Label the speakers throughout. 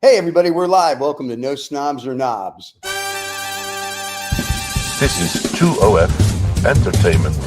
Speaker 1: Hey, everybody, we're live. Welcome to No Snobs or Knobs.
Speaker 2: This is 2OF Entertainment.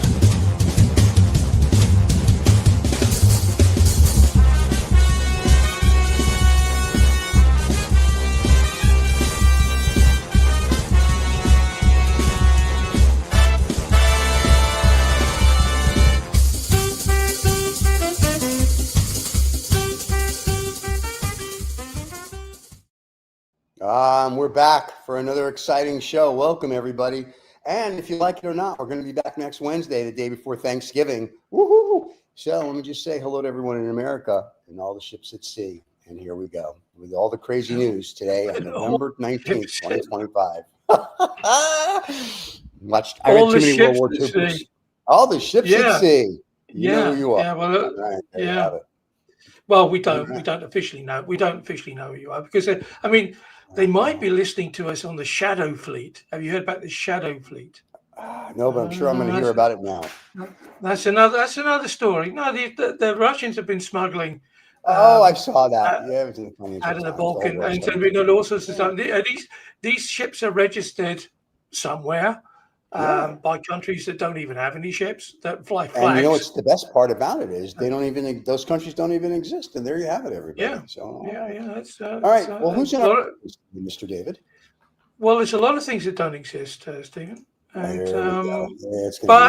Speaker 1: We're back for another exciting show. Welcome, everybody. And if you like it or not, we're going to be back next Wednesday, the day before Thanksgiving. Woohoo! So let me just say hello to everyone in America and all the ships at sea. And here we go with all the crazy news today on November 19th, 2025. Watched. I read too many World War II books. All the ships at sea. You know who you are.
Speaker 3: Yeah, well,
Speaker 1: right, there you have it.
Speaker 3: Well, we don't officially know. We don't officially know who you are because, I mean, they might be listening to us on the Shadow Fleet. Have you heard about the Shadow Fleet?
Speaker 1: No, but I'm sure I'm going to hear about it now.
Speaker 3: That's another story. No, the Russians have been smuggling.
Speaker 1: I saw that.
Speaker 3: Out of the Balkan and doing all sorts of stuff. These ships are registered somewhere. By countries that don't even have any ships that fly flags.
Speaker 1: And you know what's the best part about it is those countries don't even exist, and there you have it, everybody.
Speaker 3: Yeah.
Speaker 1: So
Speaker 3: That's
Speaker 1: all right. Well, who's in our Mr. David?
Speaker 3: Well, there's a lot of things that don't exist, Stephen. And,
Speaker 1: by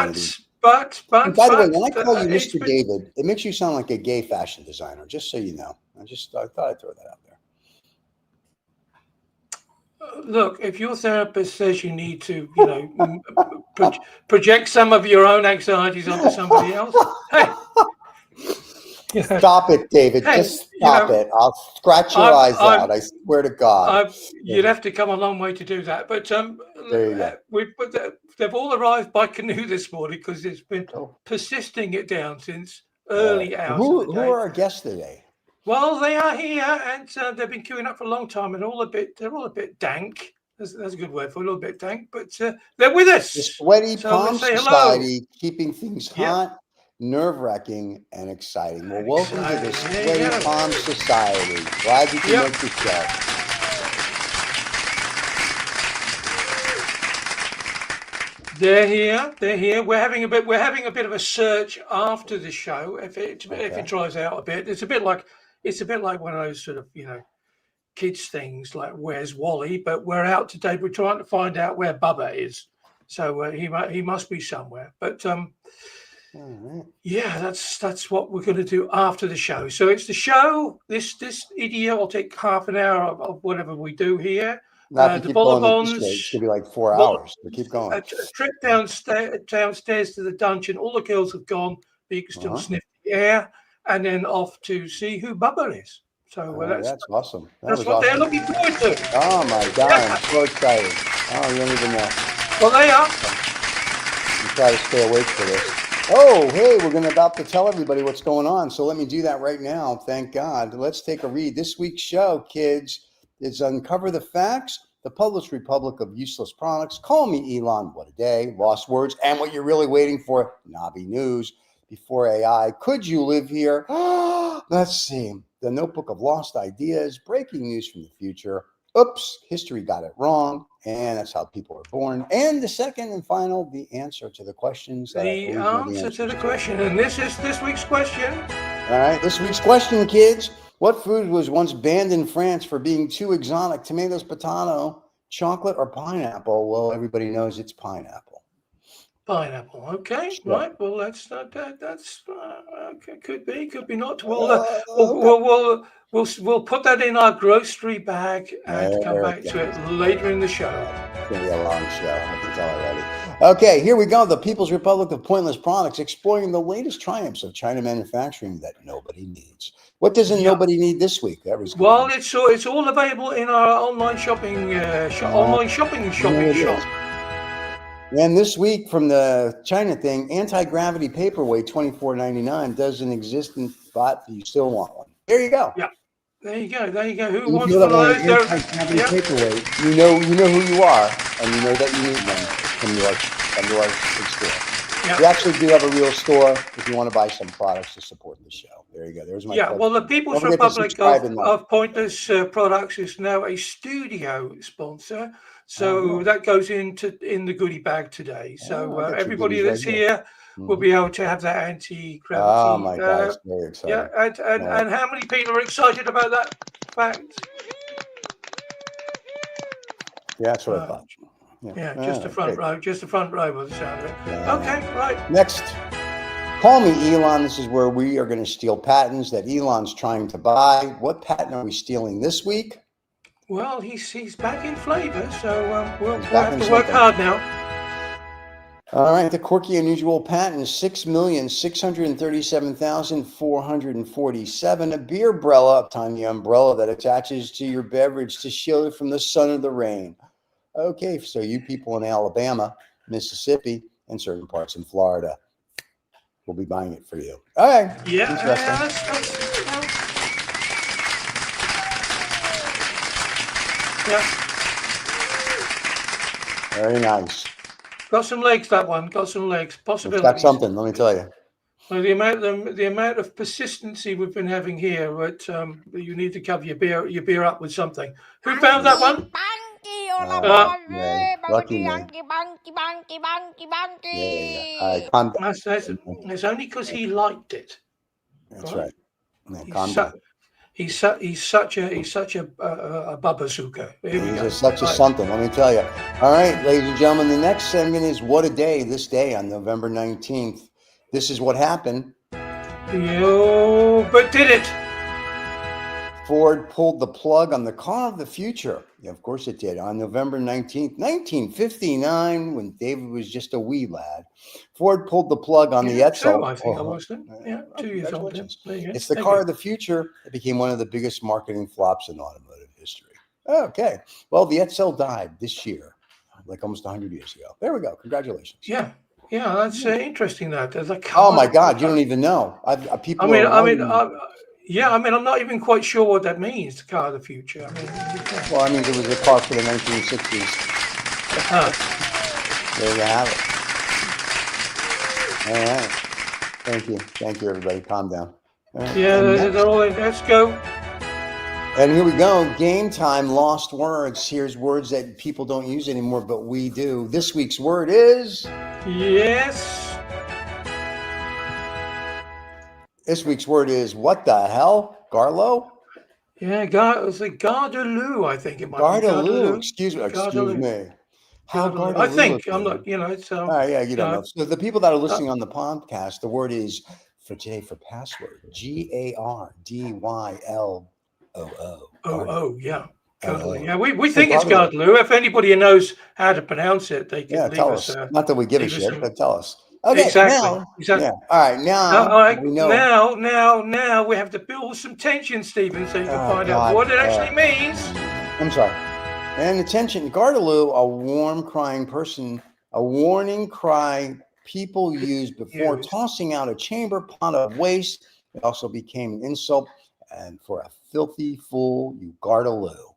Speaker 1: the way, when I call you Mr.
Speaker 3: David,
Speaker 1: David, it makes you sound like a gay fashion designer. Just so you know, I thought I'd throw that out there.
Speaker 3: Look, if your therapist says you need to, project some of your own anxieties onto somebody else, hey.
Speaker 1: Stop it, David. Just stop it. I'll scratch your eyes out. I swear to God.
Speaker 3: You'd have to come a long way to do that. But
Speaker 1: there you go.
Speaker 3: They've all arrived by canoe this morning because it's been persisting it down since early hours.
Speaker 1: Who are our guests today?
Speaker 3: Well, they are here, and they've been queuing up for a long time, and they're all a bit dank. That's a good word for a little bit dank, but they're with us.
Speaker 1: The Sweaty Palm Society, keeping things hot, nerve-wracking, and exciting. Well, welcome to the Sweaty Palm Society. Glad you can make the show.
Speaker 3: They're here. We're having a bit of a search after the show. If it dries out a bit, it's a bit like one of those sort of kids things like Where's Wally? But we're out today. We're trying to find out where Bubba is. So he must be somewhere. But that's what we're going to do after the show. So it's the show. This idiotic half an hour of whatever we do here.
Speaker 1: The Bolivons. It's going to be like 4 hours. But keep going.
Speaker 3: A trip downstairs to the dungeon. All the girls have gone, but you can still sniff the air, and then off to see who Bubba is. So
Speaker 1: that's awesome.
Speaker 3: That's what they're looking forward to.
Speaker 1: Oh my God, I'm so excited. Oh, you don't even know.
Speaker 3: Well, they are.
Speaker 1: You try to stay awake for this. Oh, hey, we're about to tell everybody what's going on. So let me do that right now. Thank God. Let's take a read. This week's show, kids, is Uncover the Facts, the Published Republic of Useless Products. Call me Elon, what a day, lost words, and what you're really waiting for, knobby news. Before AI, could you live here? Let's see. The Notebook of Lost Ideas, breaking news from the future. Oops, history got it wrong. And that's how people are born. And the second and final, the answer to the questions.
Speaker 3: The answer to the question. And this is this week's question.
Speaker 1: All right, this week's question, kids. What food was once banned in France for being too exotic? Tomatoes, potato, chocolate, or pineapple? Well, everybody knows it's pineapple.
Speaker 3: Pineapple. Okay, right. Well, that's okay. Could be not. We'll put that in our grocery bag and come back to it later in the show.
Speaker 1: It's gonna be a long show. I can tell already. Okay, here we go. The People's Republic of Pointless Products, exploring the latest triumphs of China manufacturing that nobody needs. What doesn't nobody need this week?
Speaker 3: Well, it's all available in our online shopping shop.
Speaker 1: And this week from the China thing, anti-gravity paperweight $24.99 doesn't exist, but you still want one. There you go.
Speaker 3: Yeah. There you go. Who wants one of those?
Speaker 1: Anti-gravity paperweight. You know who you are, and you know that you need one from your store. Yeah. We actually do have a real store if you want to buy some products to support the show. There you go. There's my
Speaker 3: Yeah,
Speaker 1: plug.
Speaker 3: well, the People's
Speaker 1: Don't forget to
Speaker 3: Republic
Speaker 1: subscribe and like.
Speaker 3: of Pointless Products is now a studio sponsor, so
Speaker 1: really?
Speaker 3: that goes in the goodie bag today. So
Speaker 1: I got your
Speaker 3: everybody
Speaker 1: goodies right
Speaker 3: that's
Speaker 1: here.
Speaker 3: here will
Speaker 1: Mhm.
Speaker 3: be able to have that anti-gravity.
Speaker 1: Oh my God, it's very exciting.
Speaker 3: Yeah, and how many people are excited about that fact?
Speaker 1: Yeah, that's what I thought.
Speaker 3: Yeah, just the front row, just the front row by the sound of it.
Speaker 1: Yeah.
Speaker 3: Okay, right.
Speaker 1: Next, call me Elon. This is where we are going to steal patents that Elon's trying to buy. What patent are we stealing this week?
Speaker 3: Well, he's back in flavor, so we'll
Speaker 1: back
Speaker 3: have
Speaker 1: in
Speaker 3: to work
Speaker 1: something.
Speaker 3: hard now.
Speaker 1: All right, the quirky unusual patent is 6,637,447. A beer umbrella, tiny umbrella that attaches to your beverage to shield it from the sun or the rain. Okay, so you people in Alabama, Mississippi, and certain parts in Florida, we'll be buying it for you. All right.
Speaker 3: Yeah, yeah.
Speaker 1: Very nice.
Speaker 3: Got some legs, that one. Got some legs. Possibilities.
Speaker 1: It's got something, let me tell you.
Speaker 3: Well, the amount of persistency we've been having here, but you need to cover your beer up with something. Who found that one?
Speaker 1: Lucky me. Yeah. Calm down.
Speaker 3: It's only because he liked it.
Speaker 1: That's right. Yeah, calm down.
Speaker 3: He's such a babazooka.
Speaker 1: He's such a something, let me tell you. All right, ladies and gentlemen, the next segment is What a Day, this day on November 19th. This is what happened.
Speaker 3: But did it?
Speaker 1: Ford pulled the plug on the car of the future. Yeah, of course it did. On November 19th, 1959, when David was just a wee lad, Ford pulled the plug on the Edsel.
Speaker 3: I think I was then. Yeah, 2 years old.
Speaker 1: It's the car of the future. It became one of the biggest marketing flops in automotive history. Okay. Well, the Edsel died this year, like almost 100 years ago. There we go. Congratulations.
Speaker 3: Yeah. Yeah, that's interesting.
Speaker 1: Oh my God, you don't even know. People.
Speaker 3: I'm not even quite sure what that means. The car of the future.
Speaker 1: It was a car for the 1960s. There you have it. All right. Thank you, everybody. Calm down.
Speaker 3: Yeah, let's go.
Speaker 1: And here we go. Game time. Lost words. Here's words that people don't use anymore, but we do. This week's word is.
Speaker 3: Yes.
Speaker 1: This week's word is what the hell? Garlo?
Speaker 3: Yeah, it was like Gardaloo, I think it might be.
Speaker 1: Gardaloo. Excuse me. How Gardaloo?
Speaker 3: I think I'm not. It's.
Speaker 1: You don't know. So the people that are listening on the podcast, the word is for today for password. GARDYLOO.
Speaker 3: Yeah. Yeah, we think it's Gardaloo. If anybody knows how to pronounce it, they can
Speaker 1: tell us. Not that we give a shit, but tell us. Okay,
Speaker 3: exactly.
Speaker 1: Yeah. All right, now we know.
Speaker 3: Now we have to build some tension, Stephen, so you can find out what it actually means.
Speaker 1: I'm sorry. And attention, Gardaloo, a warm crying person, a warning cry people use before tossing out a chamber pot of waste. It also became an insult, and for a filthy fool, you Gardaloo.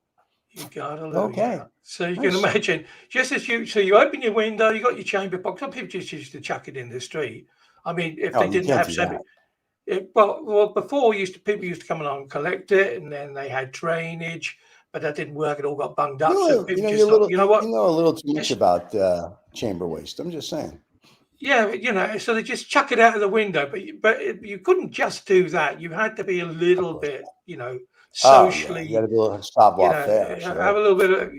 Speaker 3: You Gardaloo.
Speaker 1: Okay.
Speaker 3: Yeah. So you can imagine, just as you open your window, you got your chamber pot. Some people just used to chuck it in the street. I mean, if they didn't have something. Well, before people used to come along and collect it, and then they had drainage, but that didn't work. It all got bunged up.
Speaker 1: You know a little too much about chamber waste. I'm just saying.
Speaker 3: Yeah, so they just chuck it out of the window, but you couldn't just do that. You had to be a little bit, socially.
Speaker 1: You got to be able to stop off there.
Speaker 3: Have a little bit of,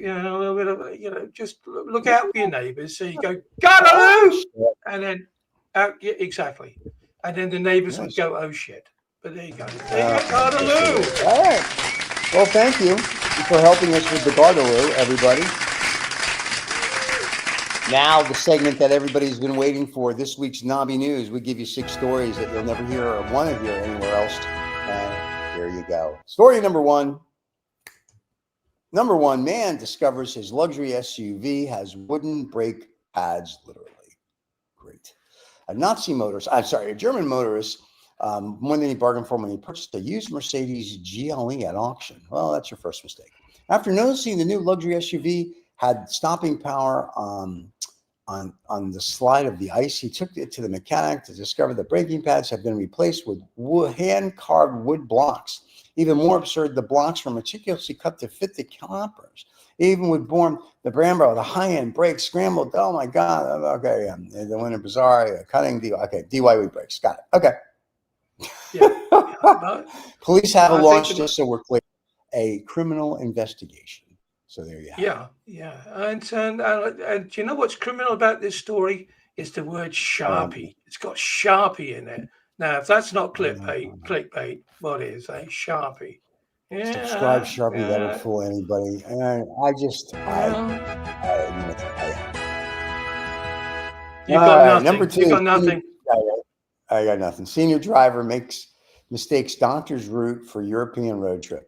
Speaker 3: just look out for your neighbours. So you go, Gardaloo, and then exactly, and then the neighbours would go, oh shit. But there you go, Gardaloo.
Speaker 1: All right. Well, thank you for helping us with the Gardaloo, everybody. Now, the segment that everybody's been waiting for, this week's Knobby News. We give you 6 stories that you'll never hear or want to hear anywhere else. And there you go. Story number 1. Number 1, man discovers his luxury SUV has wooden brake pads, literally. Great. A German motorist, more than he bargained for when he purchased a used Mercedes GLE at auction. Well, that's your first mistake. After noticing the new luxury SUV had stopping power on on the slide of the ice. He took it to the mechanic to discover the braking pads had been replaced with hand-carved wood blocks. Even more absurd, the blocks were meticulously cut to fit the calipers. Even with the Brembo, the high-end brakes scrambled. Oh my God! Okay, the winter bizarre cutting. Okay, DYW brakes. Got it. Okay.
Speaker 3: Yeah.
Speaker 1: Police have launched, just so we're clear, a criminal investigation. So there you have it.
Speaker 3: Yeah. And you know what's criminal about this story? It's the word Sharpie. It's got Sharpie in it. Now, if that's not clickbait, what is a Sharpie? Yeah.
Speaker 1: Subscribe Sharpie. That would fool anybody. And
Speaker 3: you got nothing.
Speaker 1: Number 2.
Speaker 3: You got nothing.
Speaker 1: I got nothing. Senior driver mistakes doctor's route for European road trip.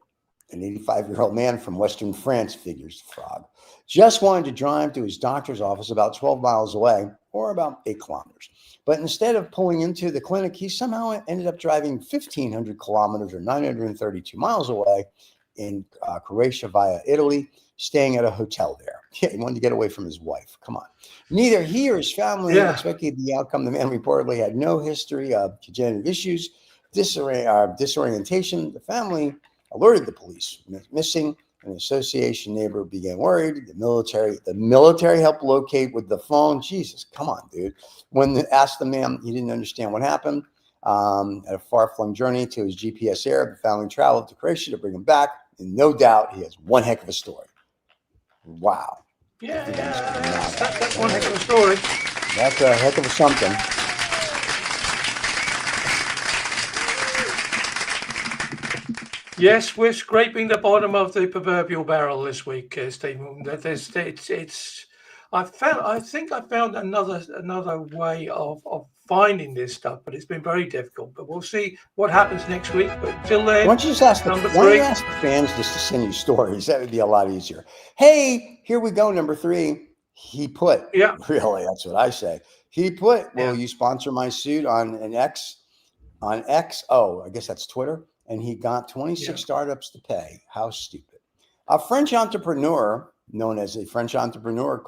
Speaker 1: An 85-year-old man from Western France, figures the frog, just wanted to drive to his doctor's office about 12 miles away, or about 8 kilometers. But instead of pulling into the clinic, he somehow ended up driving 1,500 kilometers or 932 miles away in Croatia via Italy, staying at a hotel there. Yeah, he wanted to get away from his wife. Come on. Neither he or his family expected the outcome. The man reportedly had no history of congenital issues, disorientation. The family alerted the police. Missing. An association neighbor began worried. The military helped locate with the phone. Jesus, come on, dude. When asked the man, he didn't understand what happened. At a far-flung journey to his GPS air, the family traveled to Croatia to bring him back. And no doubt, he has one heck of a story. Wow.
Speaker 3: Yeah. That's one heck of a story.
Speaker 1: That's a heck of a something.
Speaker 3: Yes, we're scraping the bottom of the proverbial barrel this week, Stephen. I think I found another way of finding this stuff, but it's been very difficult. But we'll see what happens next week. But until then,
Speaker 1: why don't you just ask the fans just to send you stories? That would be a lot easier. Hey, here we go. Number 3. He put.
Speaker 3: Yeah.
Speaker 1: Really, that's what I say. He put. Will you sponsor my suit on X? On X. Oh, I guess that's Twitter. And he got 26 startups to pay. How stupid. A French entrepreneur, known as a French entrepreneur,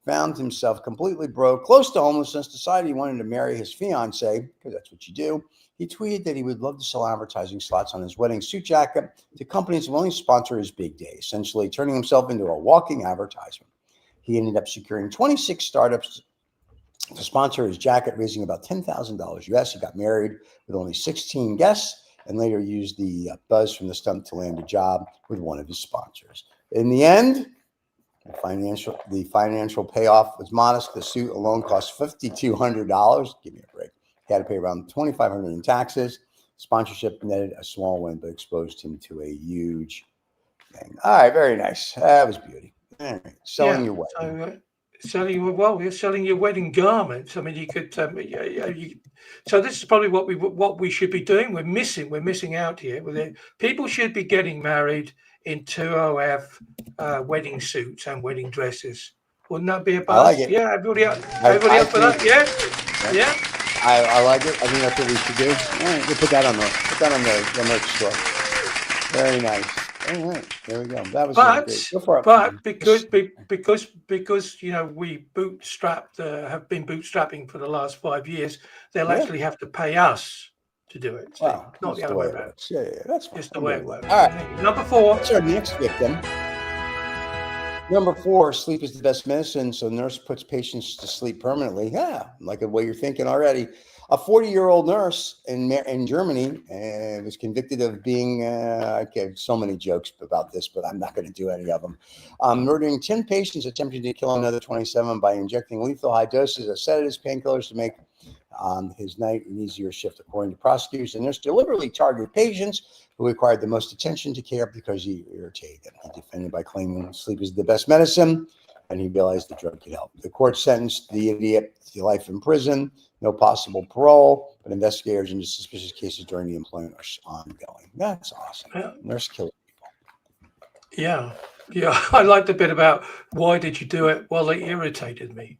Speaker 1: found himself completely broke, close to homelessness, decided he wanted to marry his fiancée, because that's what you do. He tweeted that he would love to sell advertising slots on his wedding suit jacket to companies willing to sponsor his big day, essentially turning himself into a walking advertisement. He ended up securing 26 startups to sponsor his jacket, raising about $10,000 US. He got married with only 16 guests, and later used the buzz from the stunt to land a job with one of his sponsors. In the end, the financial payoff was modest. The suit alone cost $5,200. Give me a break. He had to pay around $2,500 in taxes. Sponsorship netted a small win, but exposed him to a huge thing. All right, very nice. That was beauty. All right, selling your wedding.
Speaker 3: You're selling your wedding garments. I mean, you could. So this is probably what we should be doing. We're missing out here. With it, people should be getting married in 2OF wedding suits and wedding dresses. Wouldn't that be a buzz?
Speaker 1: I like it.
Speaker 3: Yeah, everybody up for that? Yeah.
Speaker 1: I like it. I think that's what we should do. All right, we'll put that on the merch store. Very nice. All right, there we go. That was great. Go for it.
Speaker 3: But because we have been bootstrapping for the last 5 years, they'll actually have to pay us to do it. So
Speaker 1: well,
Speaker 3: not the other way around.
Speaker 1: Yeah, that's
Speaker 3: just the way it works.
Speaker 1: All right,
Speaker 3: number 4.
Speaker 1: That's our next victim. Number 4, sleep is the best medicine. So nurse puts patients to sleep permanently. Yeah, like the way you're thinking already. A 40-year-old nurse in Germany was convicted of being, I have so many jokes about this, but I'm not going to do any of them. Murdering 10 patients, attempting to kill another 27 by injecting lethal high doses of sedatives, painkillers to make his night an easier shift. According to prosecutors, the nurse deliberately targeted patients who required the most attention to care because he irritated them. He defended by claiming sleep is the best medicine, and he realized the drug could help. The court sentenced the idiot to life in prison. No possible parole, but investigators into suspicious cases during the employment are ongoing. That's awesome.
Speaker 3: Yeah.
Speaker 1: Nurse killing people.
Speaker 3: Yeah. Yeah, I liked the bit about why did you do it? Well, they irritated me.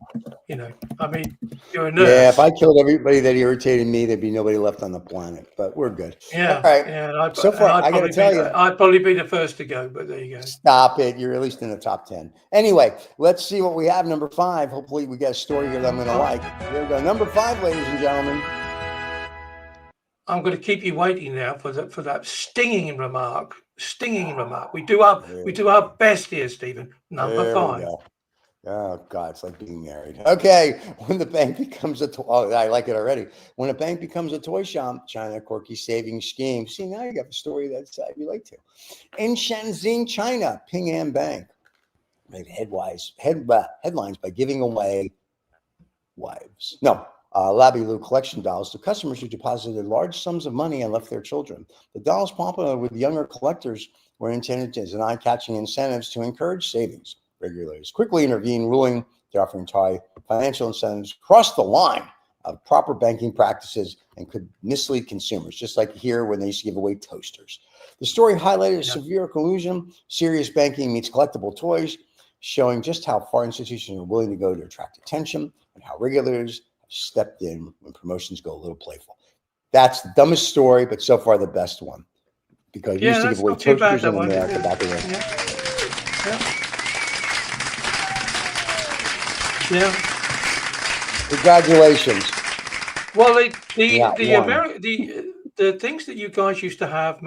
Speaker 3: I mean, you're a
Speaker 1: Yeah, if
Speaker 3: nurse.
Speaker 1: I killed everybody that irritated me, there'd be nobody left on the planet. But we're good. All
Speaker 3: Yeah,
Speaker 1: right.
Speaker 3: yeah,
Speaker 1: So
Speaker 3: and
Speaker 1: far, I got to tell you,
Speaker 3: I'd probably be the first to go. But there you go.
Speaker 1: stop it. You're at least in the top 10. Anyway, let's see what we have. Number 5. Hopefully, we got a story here that I'm going to like. Here we go. Number 5, ladies and gentlemen.
Speaker 3: I'm going to keep you waiting now for that stinging remark. Stinging remark. We do our best here, Stephen. Number 5.
Speaker 1: Oh, God, it's like being married. Okay, when the bank becomes a toy, I like it already. When a bank becomes a toy shop, China quirky savings scheme. See, now you got the story that you relate to. In Shenzhen, China, Ping An Bank made headlines by giving away Labilu collection dolls to customers who deposited large sums of money and left their children. The dolls, popular with younger collectors, were intended as an eye-catching incentives to encourage savings. Regulators quickly intervened, ruling they offer entire financial incentives crossed the line of proper banking practices and could mislead consumers, just like here when they used to give away toasters. The story highlighted a severe collusion, serious banking meets collectible toys, showing just how far institutions are willing to go to attract attention and how regulators have stepped in when promotions go a little playful. That's the dumbest story, but so far the best one. Because you used to give away toasters in America back in the day.
Speaker 3: Yeah.
Speaker 1: Congratulations.
Speaker 3: Well, the things that you guys used to have,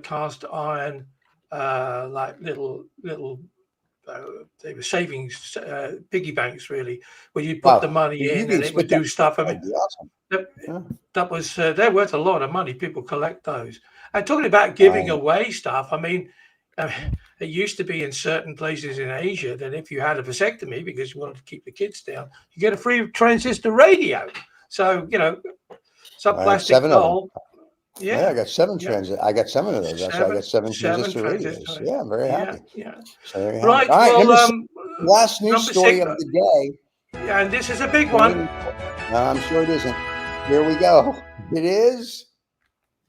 Speaker 3: cast iron, like little they were savings piggy banks, really, where you put the money in and it would do stuff. I mean,
Speaker 1: awesome.
Speaker 3: that was they're worth a lot of money. People collect those. And talking about giving away stuff, I mean, it used to be in certain places in Asia that if you had a vasectomy because you wanted to keep the kids down, you get a free transistor radio. So some plastic doll.
Speaker 1: Yeah, I got 7 transit. I got 7 of those. That's why I got 7 transistor radios. Yeah, I'm very happy.
Speaker 3: Yeah.
Speaker 1: So there you
Speaker 3: right.
Speaker 1: All right.
Speaker 3: Well,
Speaker 1: last news story 6, of the day.
Speaker 3: Yeah, and this is a big one.
Speaker 1: No, I'm sure it isn't. Here we go. It is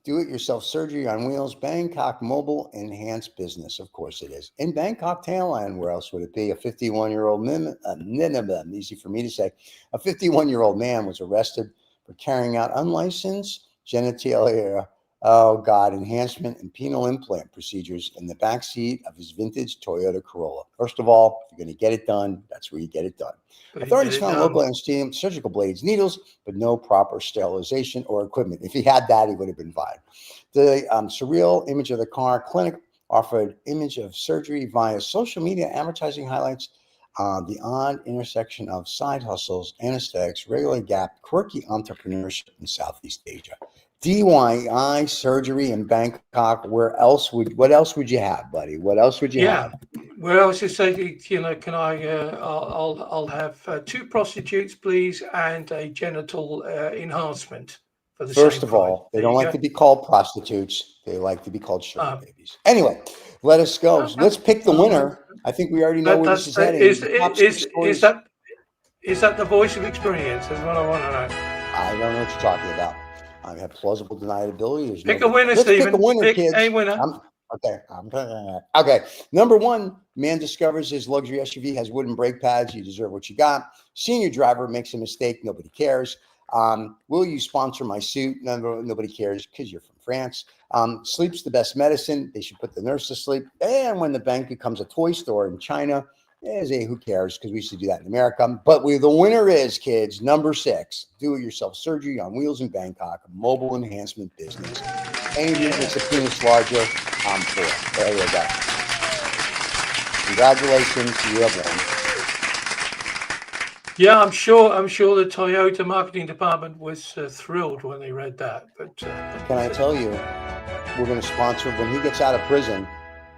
Speaker 1: do-it-yourself surgery on wheels, Bangkok mobile enhanced business. Of course it is. In Bangkok, Thailand, where else would it be? A 51-year-old easy for me to say. A 51-year-old man was arrested for carrying out unlicensed genitalia, enhancement and penile implant procedures in the backseat of his vintage Toyota Corolla. First of all, if you're going to get it done, that's where you get it done. Authorities found local anesthesia, surgical blades, needles, but no proper sterilization or equipment. If he had that, he would have been fine. The surreal image of the car clinic offered image of surgery via social media advertising highlights the odd intersection of side hustles, anesthetics, regular gap, quirky entrepreneurship in Southeast Asia. DIY surgery in Bangkok. What else would you have, buddy? What else would you have?
Speaker 3: Well, I was just saying, can I? I'll have 2 prostitutes, please, and a genital enhancement for the
Speaker 1: First
Speaker 3: same
Speaker 1: of all,
Speaker 3: price.
Speaker 1: they don't like to be called prostitutes. They like to be called sugar babies. Anyway, let us go. Let's pick the winner. I think we already know where this is heading.
Speaker 3: Is that the voice of experience? That's what I want to know.
Speaker 1: I don't know what you're talking about. I have plausible deniability.
Speaker 3: Pick a winner, Stephen.
Speaker 1: Pick a winner, kids.
Speaker 3: A winner.
Speaker 1: Okay. Number 1, man discovers his luxury SUV has wooden brake pads. You deserve what you got. Senior driver makes a mistake. Nobody cares. Will you sponsor my suit? Nobody cares because you're from France. Sleep's the best medicine. They should put the nurse to sleep. And when the bank becomes a toy store in China, who cares? Because we used to do that in America. But the winner is, kids, number 6, do-it-yourself surgery on wheels in Bangkok, a mobile enhancement business. Any makes a penis larger, I'm for it. There you go. Congratulations, you have won.
Speaker 3: Yeah, I'm sure the Toyota marketing department was thrilled when they read that. But
Speaker 1: can I tell you, we're going to sponsor when he gets out of prison.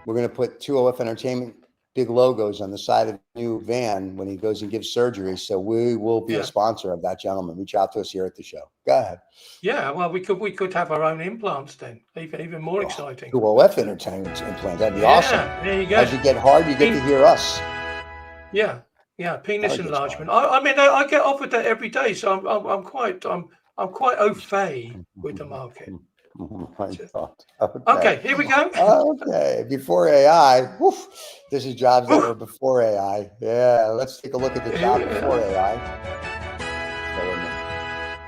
Speaker 1: We're going to put 2OF Entertainment big logos on the side of the new van when he goes and gives surgery. So we will be a sponsor of that gentleman. Reach out to us here at the show. Go ahead.
Speaker 3: Yeah, well, we could have our own implants then. Even more exciting.
Speaker 1: 2OF Entertainment implants. That'd be awesome.
Speaker 3: There you go.
Speaker 1: As you get hard, you get to hear us.
Speaker 3: Yeah, penis enlargement. I mean, I get offered that every day, so I'm quite au fait with the market.
Speaker 1: Oh my God.
Speaker 3: Okay, here we go.
Speaker 1: Okay, before AI. Woof, this is jobs that were before AI. Yeah, let's take a look at the job before AI.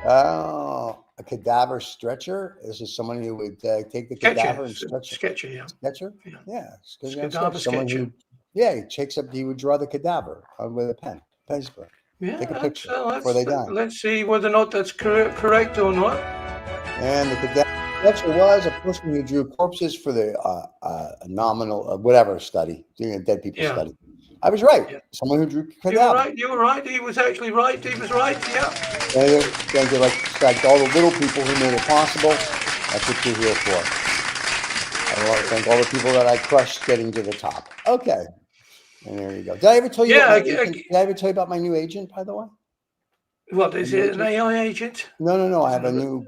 Speaker 1: Oh, a cadaver stretcher. This is someone who would take the cadaver and stretch it.
Speaker 3: Sketcher, yeah.
Speaker 1: Sketcher? Yeah.
Speaker 3: Cadaver
Speaker 1: Someone
Speaker 3: sketcher.
Speaker 1: who, he would draw the cadaver with a pen. Pencil.
Speaker 3: Yeah,
Speaker 1: Take a picture before they die.
Speaker 3: let's see whether or not that's correct or not.
Speaker 1: And the cadaver sketcher was a person who drew corpses for the nominal whatever study, doing a dead people study. I was right. Yeah. Someone who drew cadaver.
Speaker 3: You were right. He was actually right. He was right. Yeah.
Speaker 1: Thank you, like all the little people who made it possible. That's what you're here for. I want to thank all the people that I crushed getting to the top. Okay. And there you go. Did I ever tell you? Did I ever tell you about my new agent, by the way?
Speaker 3: What is it? An AI agent?
Speaker 1: No. I have a new,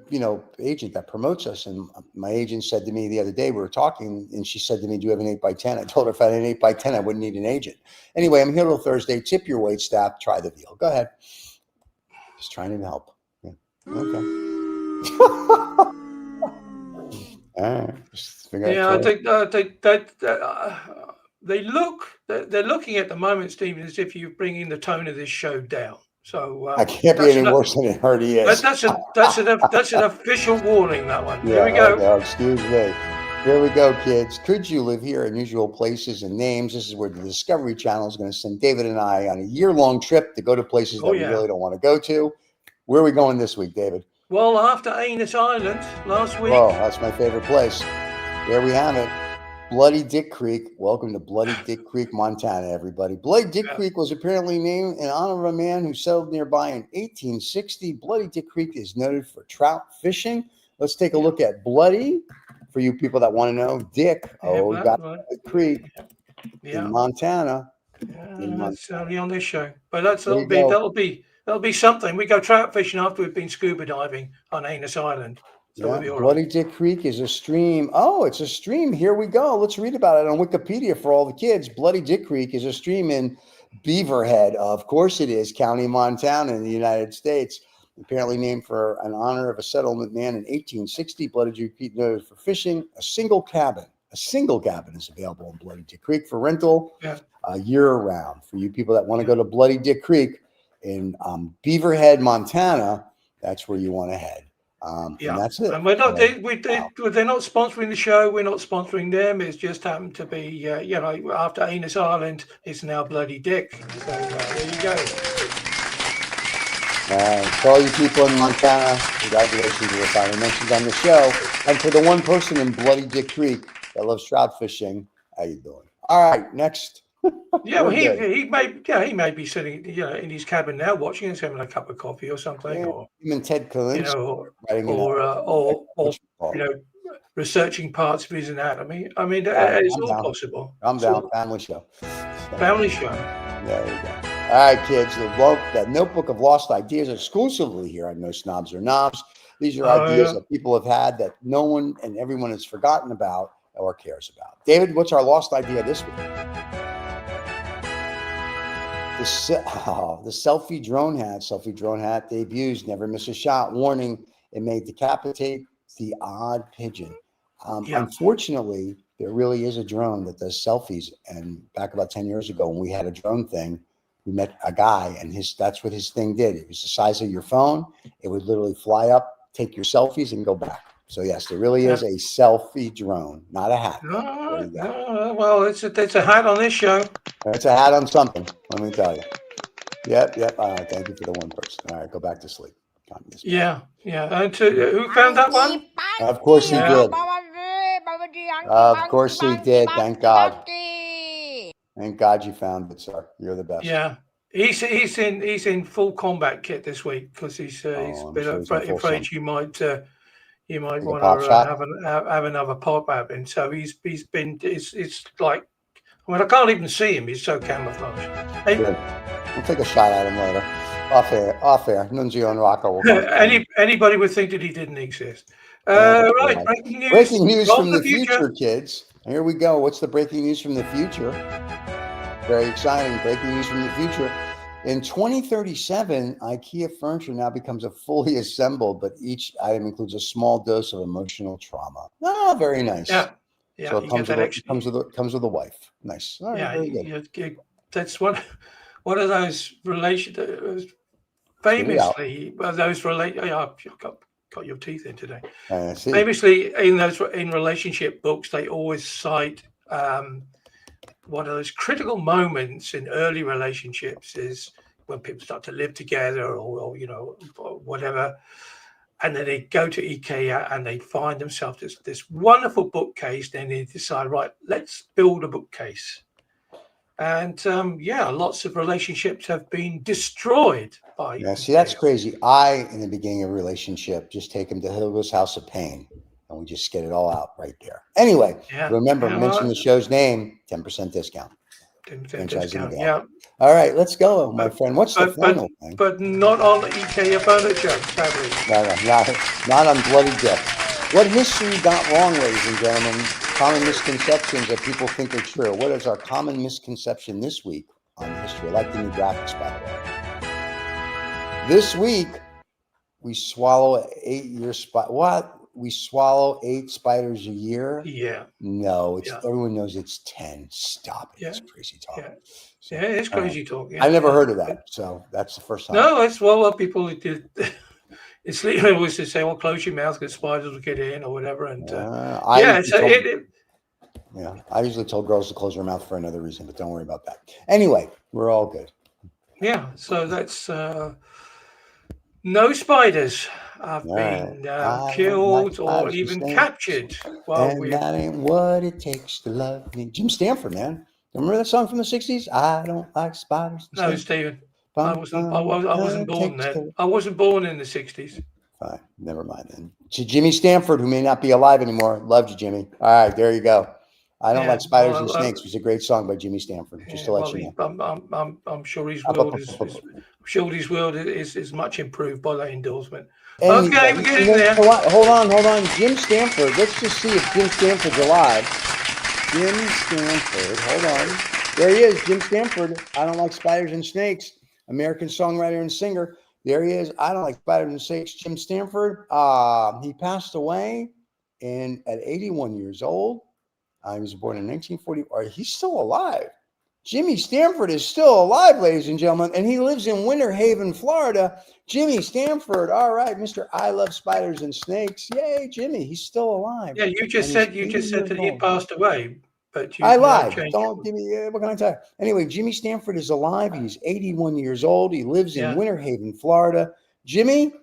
Speaker 1: agent that promotes us. And my agent said to me the other day, we were talking, and she said to me, "Do you have an 8x10?" I told her if I had an 8x10, I wouldn't need an agent. Anyway, I'm here till Thursday. Tip your wait staff. Try the deal. Go ahead. Just trying to help. Yeah. Okay. All right.
Speaker 3: I think that they're looking at the moment, Stephen, as if you're bringing the tone of this show down. So
Speaker 1: I can't be any worse than it already is.
Speaker 3: That's an official warning. That one.
Speaker 1: Yeah,
Speaker 3: here we go.
Speaker 1: Okay, excuse me. Here we go, kids. Could you live here? Unusual places and names. This is where the Discovery Channel is going to send David and I on a year-long trip to go to places that we really don't want to go to. Where are we going this week, David?
Speaker 3: Well, after Anus Island last week.
Speaker 1: Oh, that's my favorite place. There we have it. Bloody Dick Creek. Welcome to Bloody Dick Creek, Montana, everybody. Bloody Dick Creek was apparently named in honor of a man who settled nearby in 1860. Bloody Dick Creek is noted for trout fishing. Let's take a look at Bloody, for you people that want to know. Dick, we got the creek in Montana.
Speaker 3: That's only on this show, but that'll be something. We go trout fishing after we've been scuba diving on Anus Island. So we'll be all
Speaker 1: Bloody Dick Creek is a stream. Oh, it's a stream. Here we go. Let's read about it on Wikipedia for all the kids. Bloody Dick Creek is a stream in Beaverhead. Of course it is. County, Montana in the United States. Apparently named for an honor of a settlement man in 1860. Bloody Dick Creek noted for fishing. A single cabin is available in Bloody Dick Creek for rental year-round. For you people that want to go to Bloody Dick Creek in Beaverhead, Montana, that's where you want to head. And that's it.
Speaker 3: And we're not. They're not sponsoring the show. We're not sponsoring them. It's just happened to be, after Anus Island, it's now Bloody Dick. So there you go.
Speaker 1: To all you people in Montana, congratulations to the finally mentioned on the show. And for the one person in Bloody Dick Creek that loves trout fishing, how you doing? All right, next.
Speaker 3: He may be sitting in his cabin now watching us, having a cup of coffee or something, or
Speaker 1: even Ted Collins,
Speaker 3: or researching parts of his anatomy. I mean, it's all possible.
Speaker 1: I'm down. Family show.
Speaker 3: Family show.
Speaker 1: There you go. All right, kids. That notebook of lost ideas exclusively here on No Snobs or Knobs. These are ideas that people have had that no one and everyone has forgotten about or cares about. David, what's our lost idea this week? The selfie drone hat debuts. Never miss a shot. Warning: it may decapitate the odd pigeon. Unfortunately, there really is a drone that does selfies. And back about 10 years ago, when we had a drone thing, we met a guy, and that's what his thing did. It was the size of your phone. It would literally fly up, take your selfies, and go back. So yes, there really is a selfie drone, not a hat.
Speaker 3: Well, it's a hat on this show.
Speaker 1: It's a hat on something. Let me tell you. Yep. All right, thank you for the one person. All right, go back to sleep.
Speaker 3: Yeah. And who found that one?
Speaker 1: Of course he did. Of course he did. Thank God. Thank God you found it, sir. You're the best.
Speaker 3: Yeah. He's in full combat kit this week because he's been afraid you might want to have another pop at him. So he's been. It's like, I can't even see him. He's so camouflaged. Hey,
Speaker 1: we'll take a shot at him later. Off air. Nunzio and Rocco will
Speaker 3: anybody would think that he didn't exist. Right.
Speaker 1: Breaking news from the future, kids. Here we go. What's the breaking news from the future? Very exciting. Breaking news from the future. In 2037, IKEA furniture now becomes a fully assembled, but each item includes a small dose of emotional trauma. Ah, very nice.
Speaker 3: Yeah. Yeah.
Speaker 1: So it
Speaker 3: You
Speaker 1: comes
Speaker 3: get
Speaker 1: with
Speaker 3: that
Speaker 1: a, comes with a wife. Nice. All right,
Speaker 3: yeah.
Speaker 1: very good.
Speaker 3: That's one of those
Speaker 1: Spit it out.
Speaker 3: famously, well, those relate. Yeah, I've got your teeth in today.
Speaker 1: I see.
Speaker 3: Famously, in relationship books, they always cite one of those critical moments in early relationships is when people start to live together, or or whatever, and then they go to IKEA and they find themselves this wonderful bookcase. Then they decide, right, let's build a bookcase. And lots of relationships have been destroyed by
Speaker 1: Yeah, see, that's
Speaker 3: IKEA.
Speaker 1: crazy. In the beginning of a relationship, just take him to Hilda's House of Pain, and we just get it all out right there. Anyway,
Speaker 3: Yeah.
Speaker 1: remember,
Speaker 3: Yeah,
Speaker 1: mention
Speaker 3: well,
Speaker 1: the show's name, 10% discount.
Speaker 3: 10%
Speaker 1: Franchising
Speaker 3: discount.
Speaker 1: available.
Speaker 3: Yeah.
Speaker 1: All right, let's go, my friend. What's the final thing?
Speaker 3: But not on IKEA furniture, sadly.
Speaker 1: No, not on Bloody Death. What history got wrong, ladies and gentlemen? Common misconceptions that people think are true. What is our common misconception this week on history? I like the new graphics, by the way. This week, we swallow 8-year spider. What? We swallow 8 spiders a year?
Speaker 3: Yeah.
Speaker 1: No, everyone knows it's 10. Stop it.
Speaker 3: Yeah.
Speaker 1: It's crazy talk.
Speaker 3: Yeah. Yeah, it's crazy talk. Yeah.
Speaker 1: I never heard of that, so that's the first time.
Speaker 3: No, it's what people did. It's literally always to say, "Well, close your mouth because spiders will get in," or whatever. And I
Speaker 1: usually told girls to close their mouth for another reason, but don't worry about that. Anyway, we're all good.
Speaker 3: Yeah, so that's no spiders have been killed or even captured.
Speaker 1: Well, that ain't what it takes to love me. Jim Stanford, man. Remember that song from the 60s? I don't like spiders.
Speaker 3: No, Stephen. I wasn't born then. I wasn't born in the 60s.
Speaker 1: Fine. Never mind then. To Jimmy Stanford, who may not be alive anymore. Loved you, Jimmy. All right, there you go. I don't like spiders and snakes. It was a great song by Jimmy Stanford. Just to let you
Speaker 3: know. I'm sure his world is much improved by that endorsement. Okay, we're getting there.
Speaker 1: Hold on. Jim Stanford. Let's just see if Jim Stanford's alive. Jim Stanford. Hold on. There he is, Jim Stanford. I don't like spiders and snakes. American songwriter and singer. There he is. I don't like spiders and snakes. Jim Stanford. He passed away at 81 years old. He was born in 1940. He's still alive. Jimmy Stanford is still alive, ladies and gentlemen, and he lives in Winter Haven, Florida. Jimmy Stanford. All right, Mr. I love spiders and snakes. Yay, Jimmy. He's still alive.
Speaker 3: Yeah, you just said that he passed away. But
Speaker 1: I lied. Don't give me. What can I tell you? Anyway, Jimmy Stanford is alive. He's 81 years old. He lives in Winter Haven, Florida. Jimmy,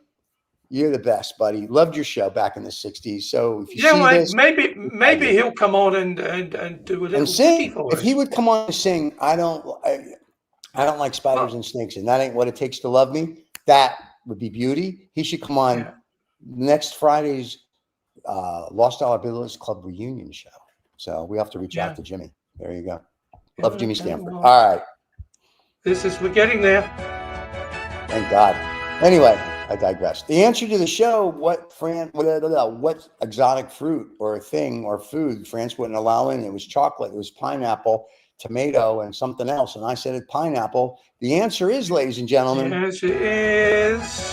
Speaker 1: you're the best, buddy. Loved your show back in the 60s. So if you see this,
Speaker 3: maybe he'll come on and do a little
Speaker 1: sing
Speaker 3: for us.
Speaker 1: If he would come on and sing, I don't like spiders and snakes, and that ain't what it takes to love me. That would be beauty. He should come on next Friday's Lost Dollar Billers Club reunion show. So we have to reach out to Jimmy. There you go. Love Jimmy Stanford. All right.
Speaker 3: We're getting there.
Speaker 1: Thank God. Anyway, I digress. The answer to the show, what exotic fruit or thing or food France wouldn't allow in? It was chocolate. It was pineapple, tomato, and something else. And I said it pineapple. The answer is, ladies and gentlemen.
Speaker 3: The answer is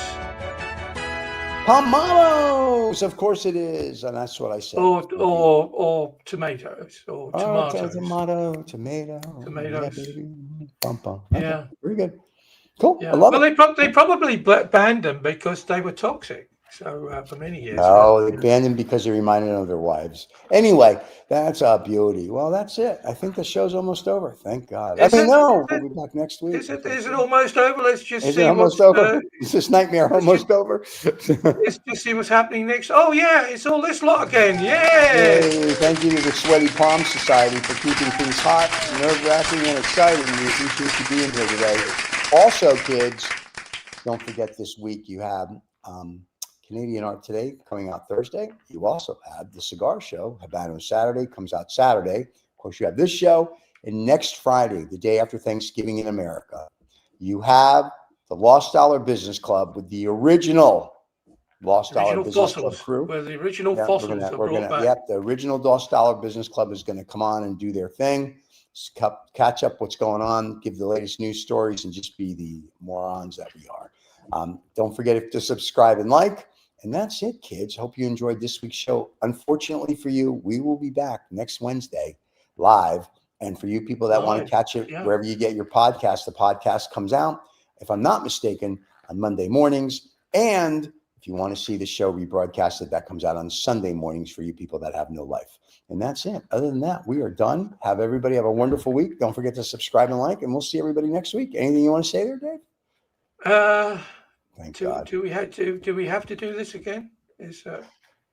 Speaker 1: Pomalos, of course it is, and that's what I said.
Speaker 3: Or tomatoes, or tomatoes.
Speaker 1: Tomatoes.
Speaker 3: Yeah,
Speaker 1: very good. Cool.
Speaker 3: Yeah.
Speaker 1: I love it.
Speaker 3: They probably banned them because they were toxic. So for many years.
Speaker 1: No, they banned them because they reminded them of their wives. Anyway, that's a beauty. Well, that's it. I think the show's almost over. Thank God. We'll be back next week.
Speaker 3: Is it almost over? Let's just see.
Speaker 1: Is it almost over? Is this nightmare almost over?
Speaker 3: Let's just see what's happening next. Oh yeah, it's all this lot again. Yay!
Speaker 1: Thank you to the Sweaty Palm Society for keeping things hot, nerve-wracking, and exciting. We appreciate you being here today. Also, kids, don't forget this week you have Canadian Art Today coming out Thursday. You also have the Cigar Show, Habano Saturday, comes out Saturday. Of course, you have this show. And next Friday, the day after Thanksgiving in America, you have the Lost Dollar Business Club with the original Lost Dollar Business Club crew.
Speaker 3: Where the original fossils are brought back.
Speaker 1: Yep, the original Lost Dollar Business Club is going to come on and do their thing. catch up what's going on, give the latest news stories, and just be the morons that we are. Don't forget to subscribe and like. And that's it, kids. Hope you enjoyed this week's show. Unfortunately for you, we will be back next Wednesday live. And for you people that want to catch it wherever you get your podcast, the podcast comes out, if I'm not mistaken, on Monday mornings. And if you want to see the show rebroadcasted, that comes out on Sunday mornings for you people that have no life. And that's it. Other than that, we are done. Everybody have a wonderful week. Don't forget to subscribe and like, and we'll see everybody next week. Anything you want to say there, Dave? Thank God.
Speaker 3: Do we have to do this again?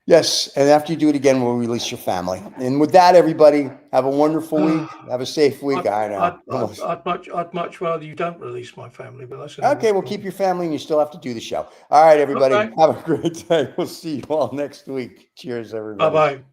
Speaker 1: Yes, and after you do it again, we'll release your family. And with that, everybody, have a wonderful week. Have a safe week. I know.
Speaker 3: I'd much rather you don't release my family, but that's
Speaker 1: okay. We'll keep your family, and you still have to do the show. All right, everybody. Okay. Have a great day. We'll see you all next week. Cheers, everybody.
Speaker 3: Bye bye.